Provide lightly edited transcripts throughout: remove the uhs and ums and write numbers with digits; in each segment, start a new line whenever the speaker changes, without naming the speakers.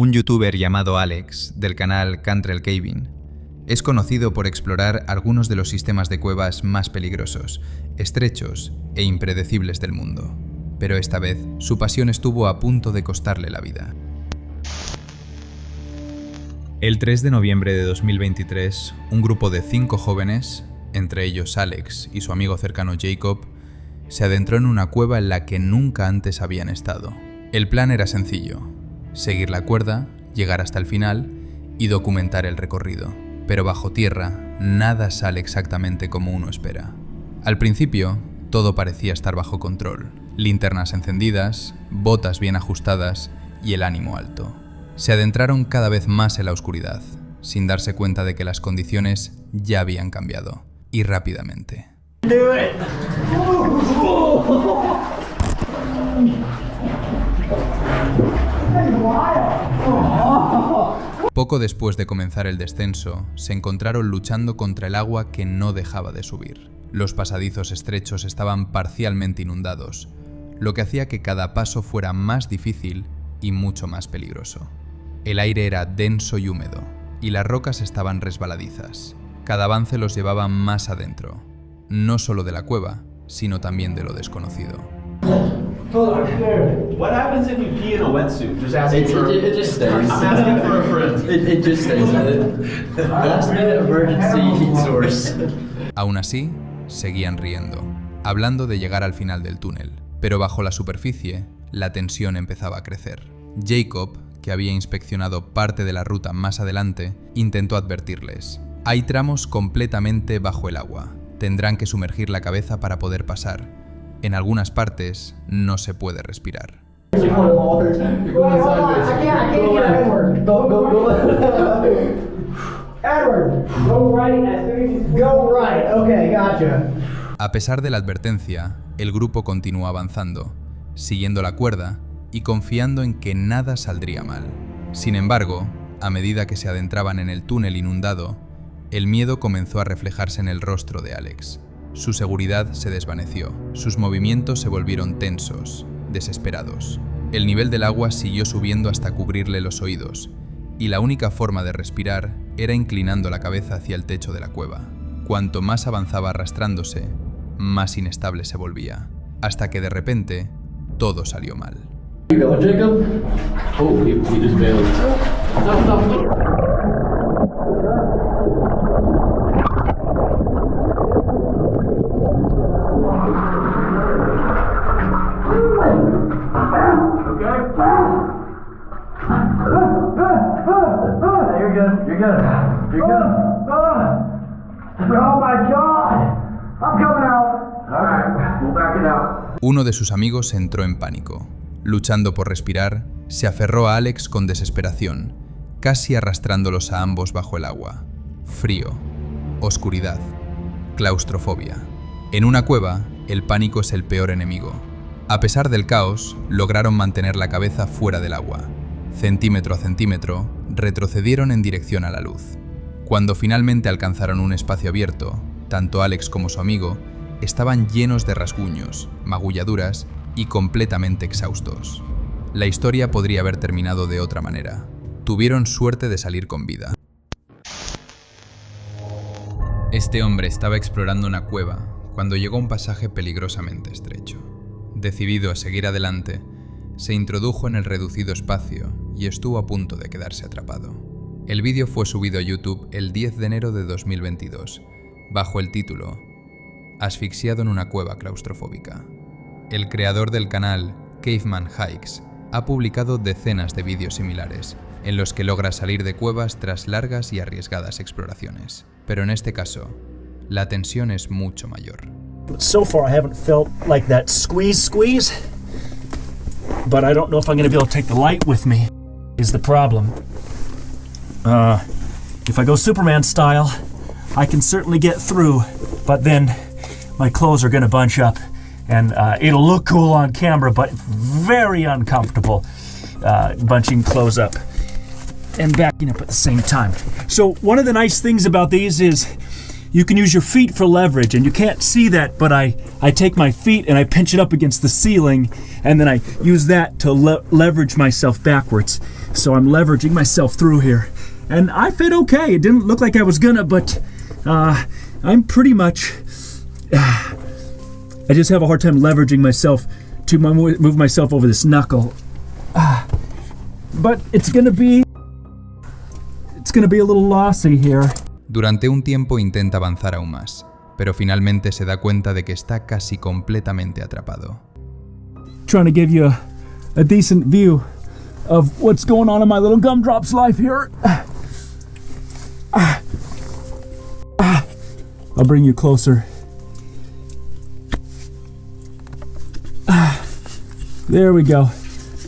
Un youtuber llamado Alex, del canal Cantrell Caving, es conocido por explorar algunos de los sistemas de cuevas más peligrosos, estrechos e impredecibles del mundo. Pero esta vez, su pasión estuvo a punto de costarle la vida. El 3 de noviembre de 2023, un grupo de 5 jóvenes, entre ellos Alex y su amigo cercano Jacob, se adentró en una cueva en la que nunca antes habían estado. El plan era sencillo: seguir la cuerda, llegar hasta el final y documentar el recorrido. Pero bajo tierra, nada sale exactamente como uno espera. Al principio, todo parecía estar bajo control. Linternas encendidas, botas bien ajustadas y el ánimo alto. Se adentraron cada vez más en la oscuridad, sin darse cuenta de que las condiciones ya habían cambiado, y rápidamente. Poco después de comenzar el descenso, se encontraron luchando contra el agua que no dejaba de subir. Los pasadizos estrechos estaban parcialmente inundados, lo que hacía que cada paso fuera más difícil y mucho más peligroso. El aire era denso y húmedo, y las rocas estaban resbaladizas. Cada avance los llevaba más adentro, no solo de la cueva, sino también de lo desconocido.
What happens if you pee in a wetsuit? Just asking
It just stays.
I'm asking for a friend.
It just stays. Last minute emergency source.
Aún así, seguían riendo, hablando de llegar al final del túnel. Pero bajo la superficie, la tensión empezaba a crecer. Jacob, que había inspeccionado parte de la ruta más adelante, intentó advertirles: hay tramos completamente bajo el agua. Tendrán que sumergir la cabeza para poder pasar. En algunas partes no se puede respirar. A pesar de la advertencia, el grupo continuó avanzando, siguiendo la cuerda y confiando en que nada saldría mal. Sin embargo, a medida que se adentraban en el túnel inundado, el miedo comenzó a reflejarse en el rostro de Alex. Su seguridad se desvaneció, sus movimientos se volvieron tensos, desesperados. El nivel del agua siguió subiendo hasta cubrirle los oídos, y la única forma de respirar era inclinando la cabeza hacia el techo de la cueva. Cuanto más avanzaba arrastrándose, más inestable se volvía, hasta que de repente, todo salió mal.
You going, Jacob? Oh, he just bailed. Stop.
You're good. Oh my God! I'm coming out. All right, we'll back it out.
Uno de sus amigos entró en pánico. Luchando por respirar, se aferró a Alex con desesperación, casi arrastrándolos a ambos bajo el agua. Frío, oscuridad, claustrofobia. En una cueva, el pánico es el peor enemigo. A pesar del caos, lograron mantener la cabeza fuera del agua. Centímetro a centímetro, retrocedieron en dirección a la luz. Cuando finalmente alcanzaron un espacio abierto, tanto Alex como su amigo estaban llenos de rasguños, magulladuras y completamente exhaustos. La historia podría haber terminado de otra manera. Tuvieron suerte de salir con vida. Este hombre estaba explorando una cueva cuando llegó a un pasaje peligrosamente estrecho. Decidido a seguir adelante, se introdujo en el reducido espacio y estuvo a punto de quedarse atrapado. El vídeo fue subido a YouTube el 10 de enero de 2022, bajo el título Asfixiado en una cueva claustrofóbica. El creador del canal, Caveman Hikes, ha publicado decenas de vídeos similares, en los que logra salir de cuevas tras largas y arriesgadas exploraciones. Pero en este caso, la tensión es mucho mayor.
So far I haven't felt like that squeeze, but I don't know if I'm going to be able to take the light with me, is the problem. If I go Superman style, I can certainly get through, but then my clothes are going to bunch up, and it'll look cool on camera, but very uncomfortable bunching clothes up and backing up at the same time. So one of the nice things about these is you can use your feet for leverage, and you can't see that, but I take my feet and I pinch it up against the ceiling, and then I use that to leverage myself backwards. So I'm leveraging myself through here. And I fit okay. It didn't look like I was gonna, but I'm pretty much... I just have a hard time leveraging myself to move myself over this knuckle. But it's gonna be a little lossy here.
Durante un tiempo intenta avanzar aún más, pero finalmente se da cuenta de que está casi completamente atrapado.
Trying to give you a decent view of what's going on in my little gumdrop's life here. I'll bring you closer. There we go.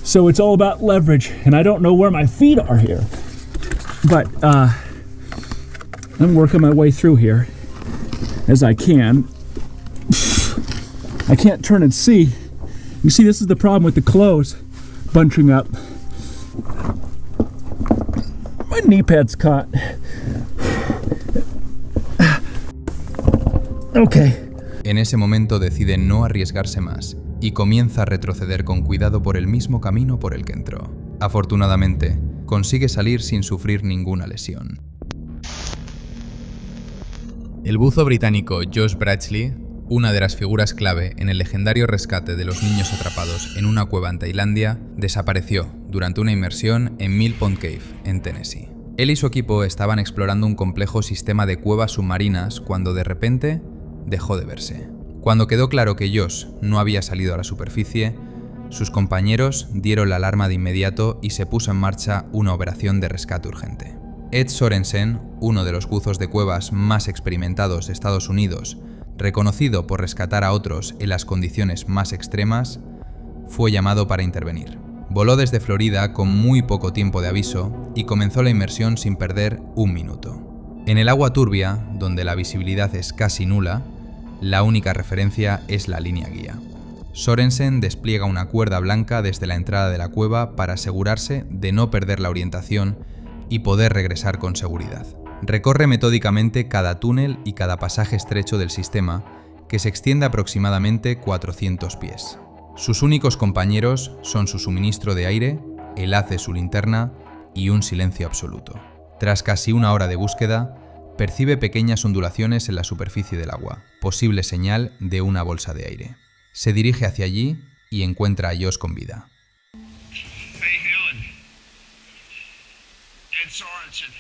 So it's all about leverage, and I don't know where my feet are here, but I'm working my way through here as I can. I can't turn and see. You see, this is the problem with the clothes bunching up. My knee pad's caught. Okay.
En ese momento decide no arriesgarse más y comienza a retroceder con cuidado por el mismo camino por el que entró. Afortunadamente, consigue salir sin sufrir ninguna lesión. El buzo británico Josh Bradley, una de las figuras clave en el legendario rescate de los niños atrapados en una cueva en Tailandia, desapareció durante una inmersión en Mill Pond Cave, en Tennessee. Él y su equipo estaban explorando un complejo sistema de cuevas submarinas cuando de repente dejó de verse. Cuando quedó claro que Josh no había salido a la superficie, sus compañeros dieron la alarma de inmediato y se puso en marcha una operación de rescate urgente. Ed Sorensen, uno de los buzos de cuevas más experimentados de Estados Unidos, reconocido por rescatar a otros en las condiciones más extremas, fue llamado para intervenir. Voló desde Florida con muy poco tiempo de aviso y comenzó la inmersión sin perder un minuto. En el agua turbia, donde la visibilidad es casi nula, la única referencia es la línea guía. Sorensen despliega una cuerda blanca desde la entrada de la cueva para asegurarse de no perder la orientación y poder regresar con seguridad. Recorre metódicamente cada túnel y cada pasaje estrecho del sistema, que se extiende aproximadamente 400 pies. Sus únicos compañeros son su suministro de aire, el haz de su linterna y un silencio absoluto. Tras casi una hora de búsqueda, percibe pequeñas ondulaciones en la superficie del agua, posible señal de una bolsa de aire. Se dirige hacia allí y encuentra a Josh con vida.
Hey, Helen. Ed Sorensen.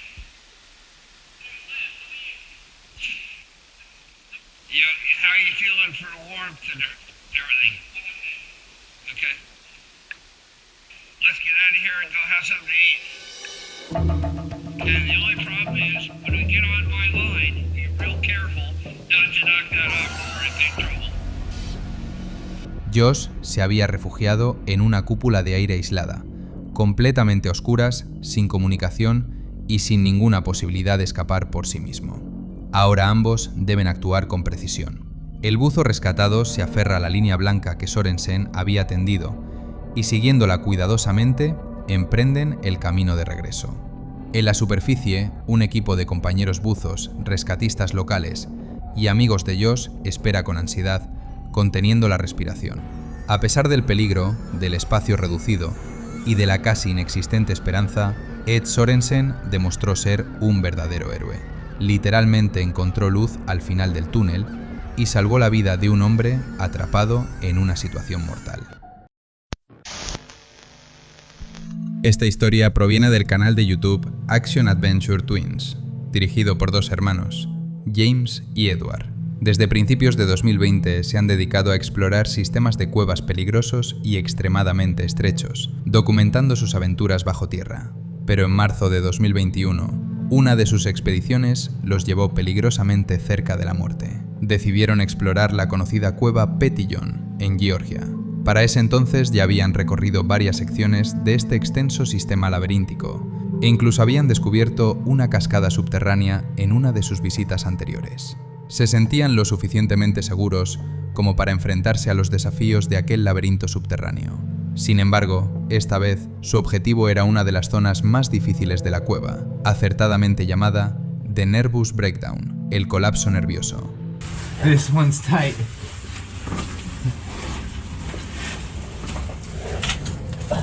How are you feeling for the warmth and everything? Okay. Let's get out of here and go have something to eat. Okay, the only problem is, when we get on my line, be real careful not to knock that off or we're in big trouble.
Josh se había refugiado en una cúpula de aire aislada, completamente a oscuras, sin comunicación y sin ninguna posibilidad de escapar por sí mismo. Ahora ambos deben actuar con precisión. El buzo rescatado se aferra a la línea blanca que Sorensen había tendido y, siguiéndola cuidadosamente, emprenden el camino de regreso. En la superficie, un equipo de compañeros buzos, rescatistas locales y amigos de Josh espera con ansiedad, conteniendo la respiración. A pesar del peligro, del espacio reducido y de la casi inexistente esperanza, Ed Sorensen demostró ser un verdadero héroe. Literalmente encontró luz al final del túnel y salvó la vida de un hombre atrapado en una situación mortal. Esta historia proviene del canal de YouTube Action Adventure Twins, dirigido por dos hermanos, James y Edward. Desde principios de 2020 se han dedicado a explorar sistemas de cuevas peligrosos y extremadamente estrechos, documentando sus aventuras bajo tierra. Pero en marzo de 2021, una de sus expediciones los llevó peligrosamente cerca de la muerte. Decidieron explorar la conocida cueva Petillon, en Georgia. Para ese entonces ya habían recorrido varias secciones de este extenso sistema laberíntico, e incluso habían descubierto una cascada subterránea en una de sus visitas anteriores. Se sentían lo suficientemente seguros como para enfrentarse a los desafíos de aquel laberinto subterráneo. Sin embargo, esta vez, su objetivo era una de las zonas más difíciles de la cueva, acertadamente llamada The Nervous Breakdown, el colapso nervioso.
This one's tight.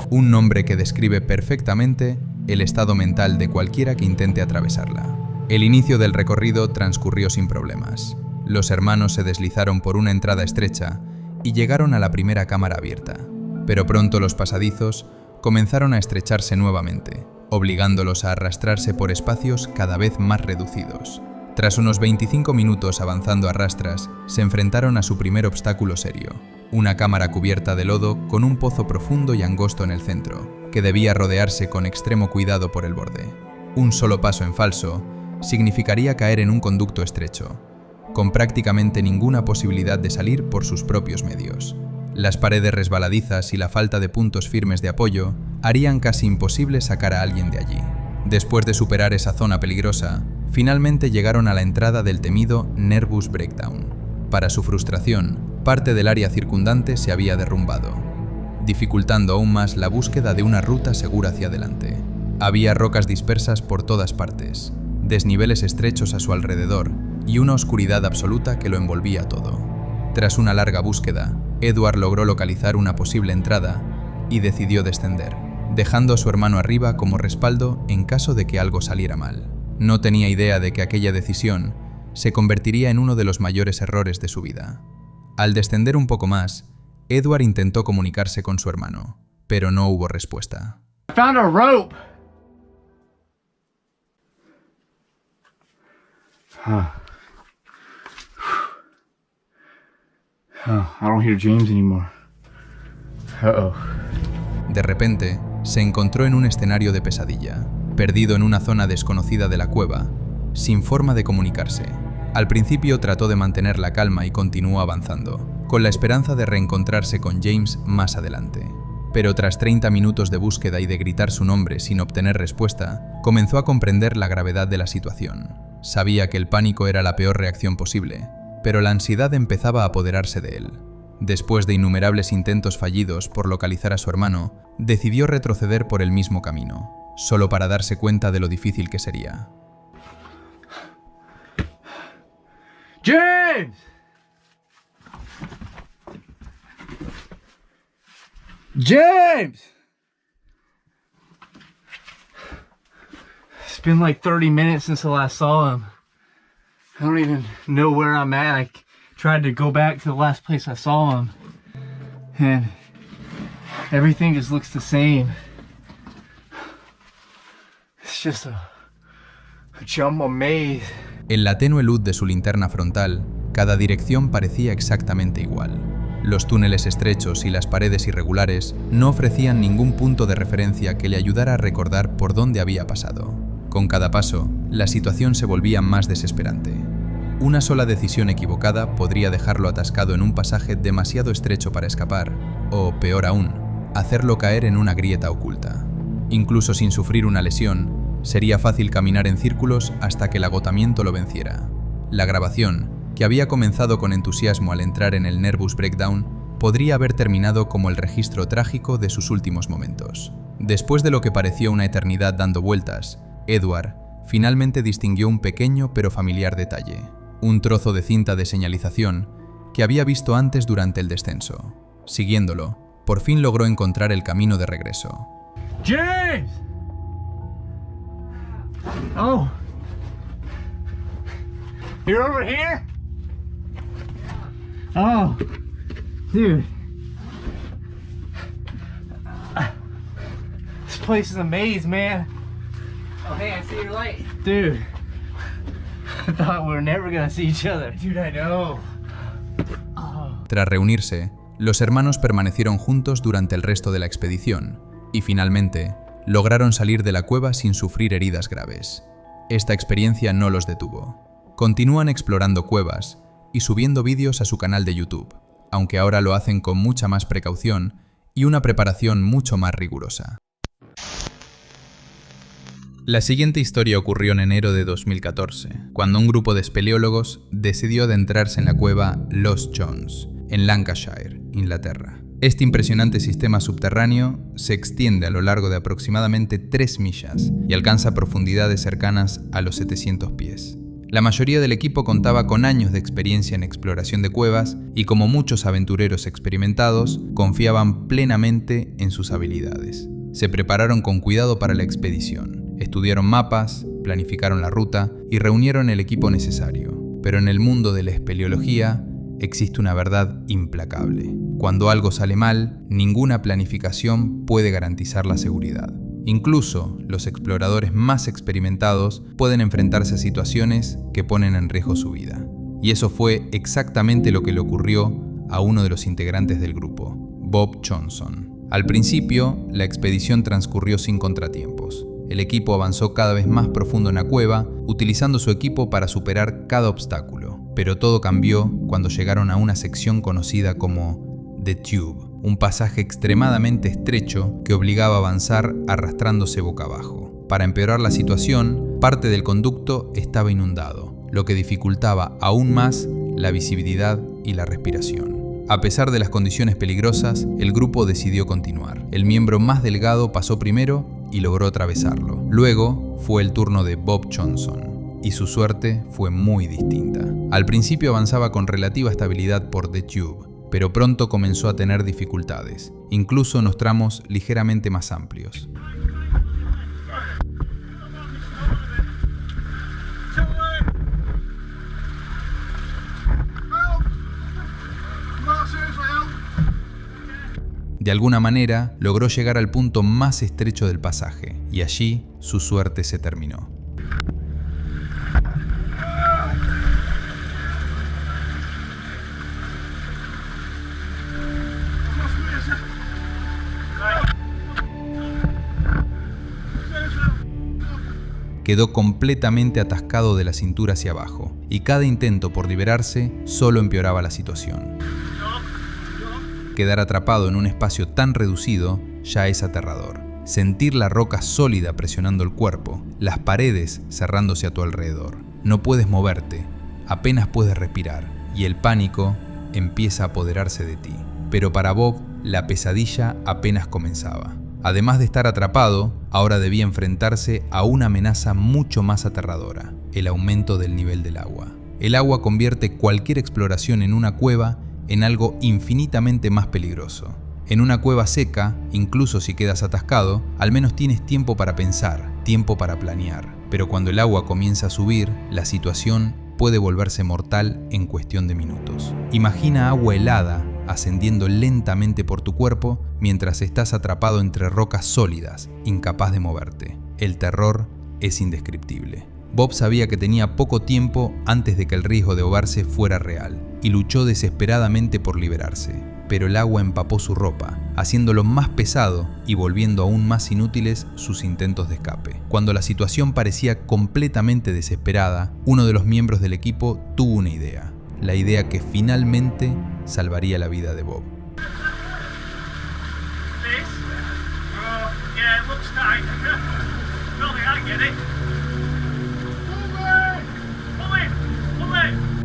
Un nombre que describe perfectamente el estado mental de cualquiera que intente atravesarla. El inicio del recorrido transcurrió sin problemas. Los hermanos se deslizaron por una entrada estrecha y llegaron a la primera cámara abierta. Pero pronto los pasadizos comenzaron a estrecharse nuevamente, obligándolos a arrastrarse por espacios cada vez más reducidos. Tras unos 25 minutos avanzando a rastras, se enfrentaron a su primer obstáculo serio, una cámara cubierta de lodo con un pozo profundo y angosto en el centro, que debía rodearse con extremo cuidado por el borde. Un solo paso en falso significaría caer en un conducto estrecho, con prácticamente ninguna posibilidad de salir por sus propios medios. Las paredes resbaladizas y la falta de puntos firmes de apoyo harían casi imposible sacar a alguien de allí. Después de superar esa zona peligrosa, finalmente llegaron a la entrada del temido Nervous Breakdown. Para su frustración, parte del área circundante se había derrumbado, dificultando aún más la búsqueda de una ruta segura hacia adelante. Había rocas dispersas por todas partes, desniveles estrechos a su alrededor y una oscuridad absoluta que lo envolvía todo. Tras una larga búsqueda, Edward logró localizar una posible entrada y decidió descender, dejando a su hermano arriba como respaldo en caso de que algo saliera mal. No tenía idea de que aquella decisión se convertiría en uno de los mayores errores de su vida. Al descender un poco más, Edward intentó comunicarse con su hermano, pero no hubo respuesta.
I found a rope. I don't hear James anymore. Uh-oh.
De repente, se encontró en un escenario de pesadilla, perdido en una zona desconocida de la cueva, sin forma de comunicarse. Al principio trató de mantener la calma y continuó avanzando, con la esperanza de reencontrarse con James más adelante. Pero tras 30 minutos de búsqueda y de gritar su nombre sin obtener respuesta, comenzó a comprender la gravedad de la situación. Sabía que el pánico era la peor reacción posible, pero la ansiedad empezaba a apoderarse de él. Después de innumerables intentos fallidos por localizar a su hermano, decidió retroceder por el mismo camino, solo para darse cuenta de lo difícil que sería.
James! James! It's been like 30 minutes since I last saw him. I don't even know where I'm at. I tried to go back to the last place I saw him, and everything just looks the same. It's just a jumbled maze.
En la tenue luz de su linterna frontal, cada dirección parecía exactamente igual. Los túneles estrechos y las paredes irregulares no ofrecían ningún punto de referencia que le ayudara a recordar por dónde había pasado. Con cada paso, la situación se volvía más desesperante. Una sola decisión equivocada podría dejarlo atascado en un pasaje demasiado estrecho para escapar, o, peor aún, hacerlo caer en una grieta oculta. Incluso sin sufrir una lesión, sería fácil caminar en círculos hasta que el agotamiento lo venciera. La grabación, que había comenzado con entusiasmo al entrar en el Nervous Breakdown, podría haber terminado como el registro trágico de sus últimos momentos. Después de lo que pareció una eternidad dando vueltas, Edward finalmente distinguió un pequeño pero familiar detalle, un trozo de cinta de señalización que había visto antes durante el descenso. Siguiéndolo, por fin logró encontrar el camino de regreso.
James! Oh. You're over here? Oh. Dude. This place is a maze, man.
Oh, hey, I see your light.
Dude. I thought we were never gonna see each other.
Dude, I know.
Tras reunirse, los hermanos permanecieron juntos durante el resto de la expedición y finalmente lograron salir de la cueva sin sufrir heridas graves. Esta experiencia no los detuvo. Continúan explorando cuevas y subiendo vídeos a su canal de YouTube, aunque ahora lo hacen con mucha más precaución y una preparación mucho más rigurosa. La siguiente historia ocurrió en enero de 2014, cuando un grupo de espeleólogos decidió adentrarse en la cueva Lost Jones, en Lancashire, Inglaterra. Este impresionante sistema subterráneo se extiende a lo largo de aproximadamente 3 millas y alcanza profundidades cercanas a los 700 pies. La mayoría del equipo contaba con años de experiencia en exploración de cuevas y, como muchos aventureros experimentados, confiaban plenamente en sus habilidades. Se prepararon con cuidado para la expedición. Estudiaron mapas, planificaron la ruta y reunieron el equipo necesario. Pero en el mundo de la espeleología existe una verdad implacable. Cuando algo sale mal, ninguna planificación puede garantizar la seguridad. Incluso los exploradores más experimentados pueden enfrentarse a situaciones que ponen en riesgo su vida. Y eso fue exactamente lo que le ocurrió a uno de los integrantes del grupo, Bob Johnson. Al principio, la expedición transcurrió sin contratiempos. El equipo avanzó cada vez más profundo en la cueva, utilizando su equipo para superar cada obstáculo. Pero todo cambió cuando llegaron a una sección conocida como The Tube, un pasaje extremadamente estrecho que obligaba a avanzar arrastrándose boca abajo. Para empeorar la situación, parte del conducto estaba inundado, lo que dificultaba aún más la visibilidad y la respiración. A pesar de las condiciones peligrosas, el grupo decidió continuar. El miembro más delgado pasó primero y logró atravesarlo. Luego fue el turno de Bob Johnson, y su suerte fue muy distinta. Al principio avanzaba con relativa estabilidad por The Tube, pero pronto comenzó a tener dificultades, incluso en los tramos ligeramente más amplios. De alguna manera, logró llegar al punto más estrecho del pasaje, y allí su suerte se terminó. Quedó completamente atascado de la cintura hacia abajo, y cada intento por liberarse solo empeoraba la situación. Quedar atrapado en un espacio tan reducido ya es aterrador. Sentir la roca sólida presionando el cuerpo, las paredes cerrándose a tu alrededor. No puedes moverte, apenas puedes respirar, y el pánico empieza a apoderarse de ti. Pero para Bob, la pesadilla apenas comenzaba. Además de estar atrapado, ahora debía enfrentarse a una amenaza mucho más aterradora: el aumento del nivel del agua. El agua convierte cualquier exploración en una cueva en algo infinitamente más peligroso. En una cueva seca, incluso si quedas atascado, al menos tienes tiempo para pensar, tiempo para planear. Pero cuando el agua comienza a subir, la situación puede volverse mortal en cuestión de minutos. Imagina agua helada ascendiendo lentamente por tu cuerpo mientras estás atrapado entre rocas sólidas, incapaz de moverte. El terror es indescriptible. Bob sabía que tenía poco tiempo antes de que el riesgo de ahogarse fuera real, y luchó desesperadamente por liberarse. Pero el agua empapó su ropa, haciéndolo más pesado y volviendo aún más inútiles sus intentos de escape. Cuando la situación parecía completamente desesperada, uno de los miembros del equipo tuvo una idea. La idea que finalmente salvaría la vida de Bob.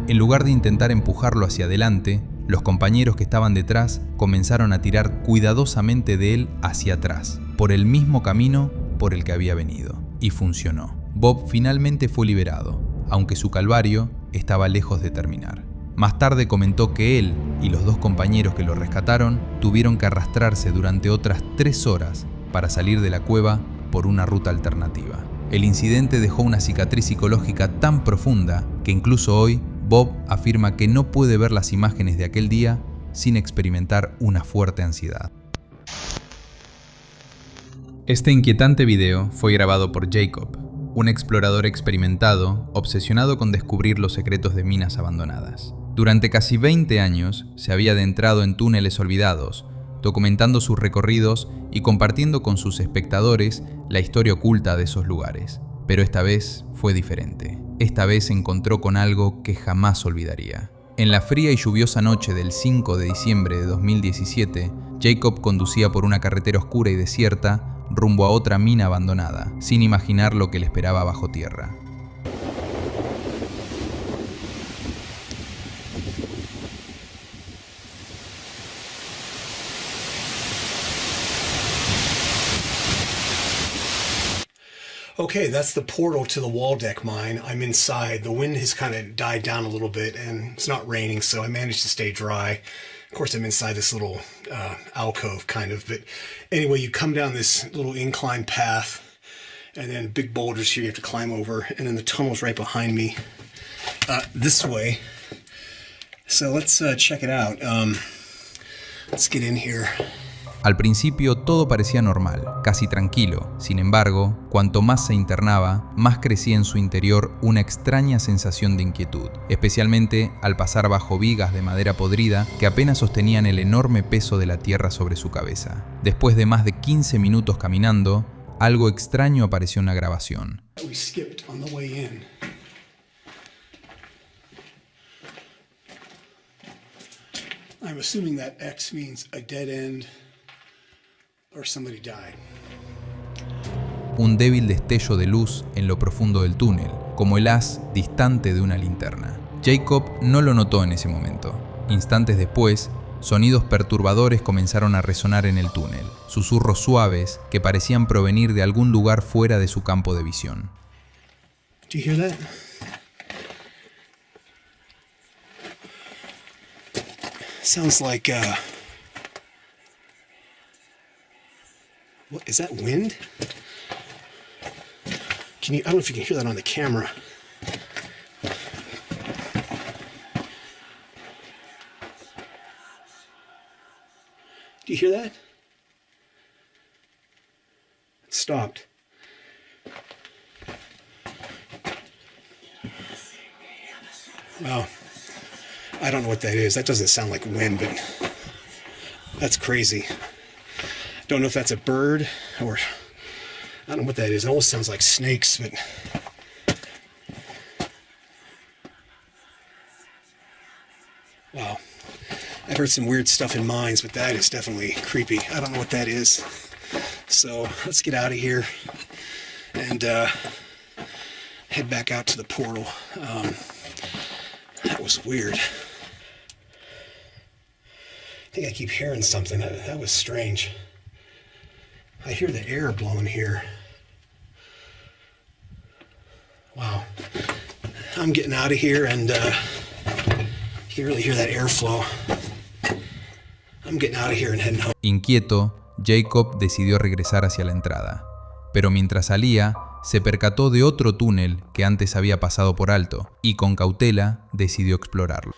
En lugar de intentar empujarlo hacia adelante, los compañeros que estaban detrás comenzaron a tirar cuidadosamente de él hacia atrás, por el mismo camino por el que había venido. Y funcionó. Bob finalmente fue liberado, aunque su calvario estaba lejos de terminar. Más tarde comentó que él y los dos compañeros que lo rescataron tuvieron que arrastrarse durante otras 3 horas para salir de la cueva por una ruta alternativa. El incidente dejó una cicatriz psicológica tan profunda que incluso hoy Bob afirma que no puede ver las imágenes de aquel día sin experimentar una fuerte ansiedad. Este inquietante video fue grabado por Jacob, un explorador experimentado obsesionado con descubrir los secretos de minas abandonadas. Durante casi 20 años se había adentrado en túneles olvidados, documentando sus recorridos y compartiendo con sus espectadores la historia oculta de esos lugares. Pero esta vez fue diferente. Esta vez se encontró con algo que jamás olvidaría. En la fría y lluviosa noche del 5 de diciembre de 2017, Jacob conducía por una carretera oscura y desierta rumbo a otra mina abandonada, sin imaginar lo que le esperaba bajo tierra.
Okay, that's the portal to the Waldeck mine. I'm inside. The wind has kind of died down a little bit, and it's not raining, so I managed to stay dry. Of course, I'm inside this little alcove, kind of. But anyway, you come down this little incline path, and then big boulders here you have to climb over, and then the tunnel's right behind me this way. So let's check it out. Let's get in here.
Al principio todo parecía normal, casi tranquilo. Sin embargo, cuanto más se internaba, más crecía en su interior una extraña sensación de inquietud, especialmente al pasar bajo vigas de madera podrida que apenas sostenían el enorme peso de la tierra sobre su cabeza. Después de más de 15 minutos caminando, algo extraño apareció en la grabación.
We skipped on the way in. I'm assuming that X means a dead end or somebody died.
Un débil destello de luz en lo profundo del túnel, como el haz distante de una linterna. Jacob no lo notó en ese momento. Instantes después, sonidos perturbadores comenzaron a resonar en el túnel, susurros suaves que parecían provenir de algún lugar fuera de su campo de visión.
Do you hear that? Sounds like what is that, wind? I don't know if you can hear that on the camera. Do you hear that? It stopped. Wow. I don't know what that is. That doesn't sound like wind, but that's crazy. Don't know if that's a bird or I don't know what that is. It almost sounds like snakes, but wow. I've heard some weird stuff in mines, but that is definitely creepy. I don't know what that is. So let's get out of here and head back out to the portal. That was weird. I think I keep hearing something. That was strange. I hear the air blowing here. Wow. I'm getting out of here and you can really hear that airflow. I'm getting out of here and heading home.
Inquieto, Jacob decidió regresar hacia la entrada, pero mientras salía, se percató de otro túnel que antes había pasado por alto y con cautela decidió explorarlo.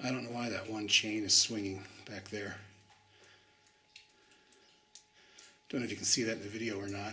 I don't know why that one chain is swinging back there. Don't know if you can see that in the video or not.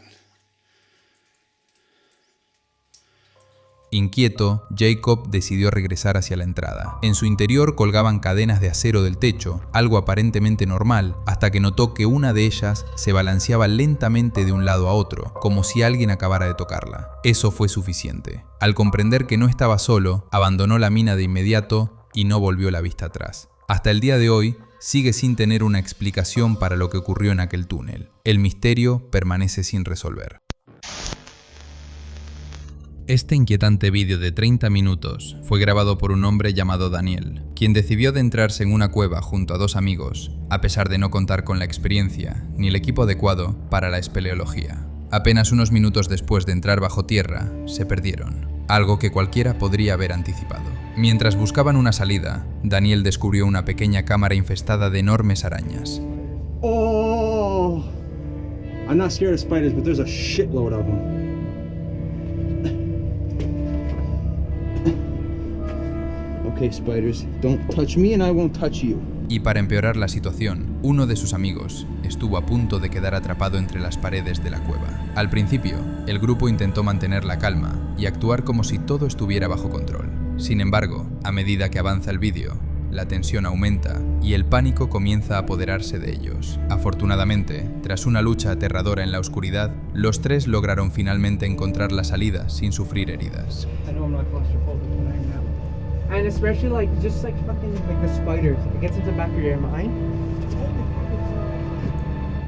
Inquieto, Jacob decidió regresar hacia la entrada. En su interior colgaban cadenas de acero del techo, algo aparentemente normal, hasta que notó que una de ellas se balanceaba lentamente de un lado a otro, como si alguien acabara de tocarla. Eso fue suficiente. Al comprender que no estaba solo, abandonó la mina de inmediato y no volvió la vista atrás. Hasta el día de hoy, sigue sin tener una explicación para lo que ocurrió en aquel túnel. El misterio permanece sin resolver. Este inquietante vídeo de 30 minutos fue grabado por un hombre llamado Daniel, quien decidió adentrarse en una cueva junto a dos amigos, a pesar de no contar con la experiencia ni el equipo adecuado para la espeleología. Apenas unos minutos después de entrar bajo tierra, se perdieron, algo que cualquiera podría haber anticipado. Mientras buscaban una salida, Daniel descubrió una pequeña cámara infestada de enormes arañas.
Oh, I'm not scared of spiders, but there's a shitload of them. Okay, spiders, don't touch me and I won't touch you.
Y para empeorar la situación, uno de sus amigos estuvo a punto de quedar atrapado entre las paredes de la cueva. Al principio, el grupo intentó mantener la calma y actuar como si todo estuviera bajo control. Sin embargo, a medida que avanza el vídeo, la tensión aumenta y el pánico comienza a apoderarse de ellos. Afortunadamente, tras una lucha aterradora en la oscuridad, los tres lograron finalmente encontrar la salida sin sufrir heridas.
I know I'm not claustrophobic, but I am now. And especially just like fucking like the spiders. It gets into the back of your mind.